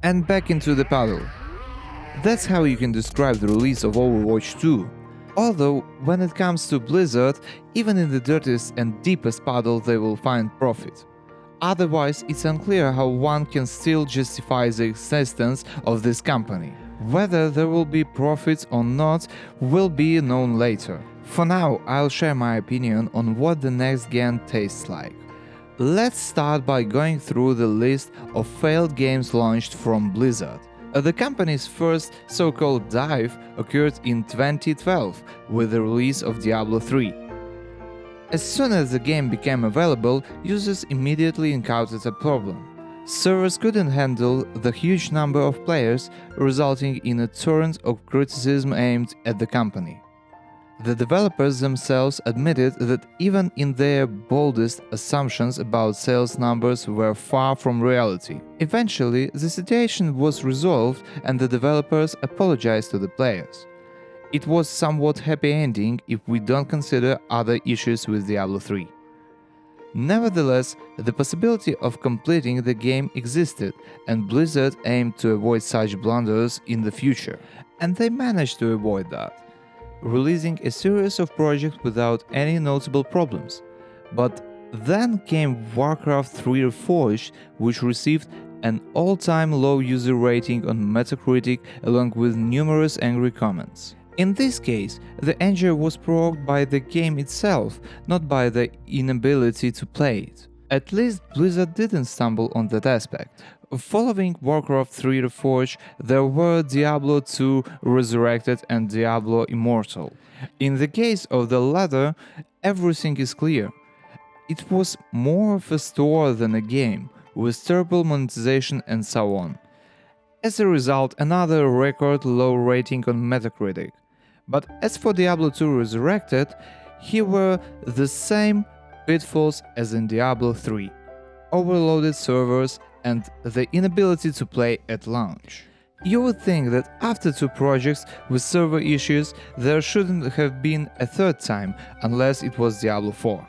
and back into the puddle. That's how you can describe the release of Overwatch 2. Although, when it comes to Blizzard, even in the dirtiest and deepest puddle they will find profit. Otherwise, it's unclear how one can still justify the existence of this company. Whether there will be profits or not will be known later. For now, I'll share my opinion on what the next gen tastes like. Let's start by going through the list of failed games launched from Blizzard. The company's first so-called dive occurred in 2012 with the release of Diablo 3. As soon as the game became available, users immediately encountered a problem. Servers couldn't handle the huge number of players, resulting in a torrent of criticism aimed at the company. The developers themselves admitted that even in their boldest assumptions about sales numbers were far from reality. Eventually, the situation was resolved and the developers apologized to the players. It was somewhat happy ending if we don't consider other issues with Diablo 3. Nevertheless, the possibility of completing the game existed, and Blizzard aimed to avoid such blunders in the future, and they managed to avoid that, releasing a series of projects without any notable problems. But then came Warcraft 3 Reforged, which received an all-time low user rating on Metacritic along with numerous angry comments. In this case, the anger was provoked by the game itself, not by the inability to play it. At least Blizzard didn't stumble on that aspect. Following Warcraft 3 Reforged, there were Diablo 2 Resurrected and Diablo Immortal. In the case of the latter, everything is clear. It was more of a store than a game, with terrible monetization and so on. As a result, another record low rating on Metacritic. But as for Diablo 2 Resurrected, here were the same pitfalls as in Diablo 3. Overloaded servers and the inability to play at launch. You would think that after two projects with server issues, there shouldn't have been a third time unless it was Diablo 4.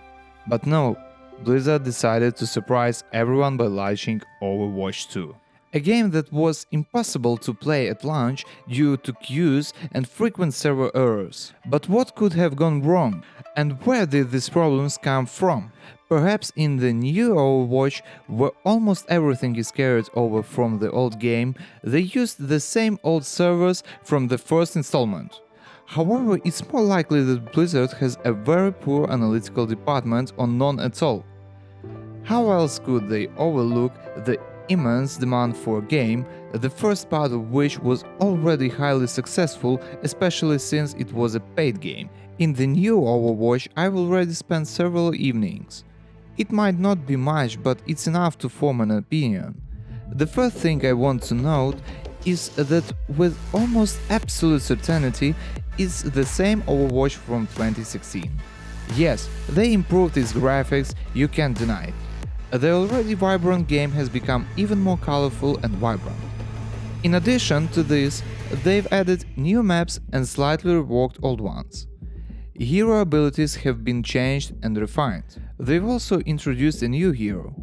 But no, Blizzard decided to surprise everyone by launching Overwatch 2. A game that was impossible to play at launch due to queues and frequent server errors. But what could have gone wrong? And where did these problems come from? Perhaps in the new Overwatch, where almost everything is carried over from the old game, they used the same old servers from the first installment. However, it's more likely that Blizzard has a very poor analytical department or none at all. How else could they overlook the immense demand for a game, the first part of which was already highly successful, especially since it was a paid game? In the new Overwatch, I've already spent several evenings. It might not be much, but it's enough to form an opinion. The first thing I want to note is that with almost absolute certainty, it's the same Overwatch from 2016. Yes, they improved its graphics, you can't deny it. The already vibrant game has become even more colorful and vibrant. In addition to this, they've added new maps and slightly reworked old ones. Hero abilities have been changed and refined. They've also introduced a new hero.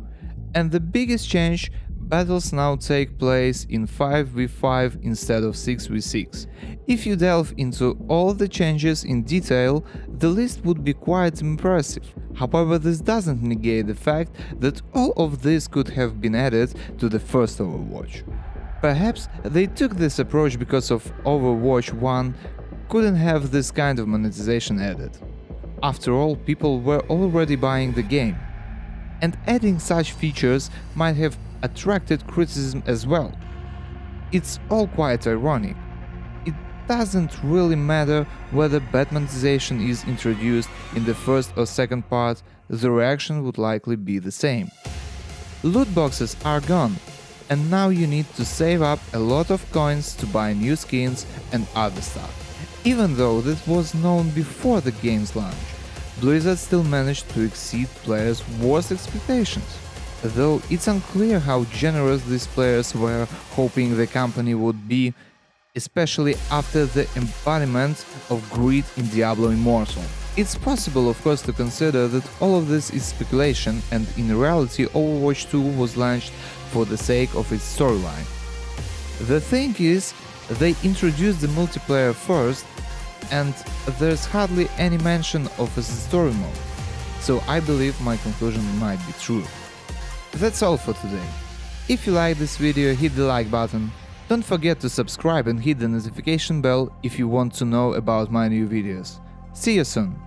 And the biggest change, battles now take place in 5v5 instead of 6v6. If you delve into all the changes in detail, the list would be quite impressive. However, this doesn't negate the fact that all of this could have been added to the first Overwatch. Perhaps they took this approach because of Overwatch 1 couldn't have this kind of monetization added. After all, people were already buying the game. And adding such features might have attracted criticism as well. It's all quite ironic. It doesn't really matter whether bad monetization is introduced in the first or second part, the reaction would likely be the same. Loot boxes are gone, and now you need to save up a lot of coins to buy new skins and other stuff. Even though this was known before the game's launch, Blizzard still managed to exceed players' worst expectations. Though it's unclear how generous these players were hoping the company would be, especially after the embodiment of greed in Diablo Immortal. It's possible, of course, to consider that all of this is speculation and in reality Overwatch 2 was launched for the sake of its storyline. The thing is, they introduced the multiplayer first, and there's hardly any mention of a story mode, so I believe my conclusion might be true. That's all for today. If you like this video, hit the like button. Don't forget to subscribe and hit the notification bell if you want to know about my new videos. See you soon!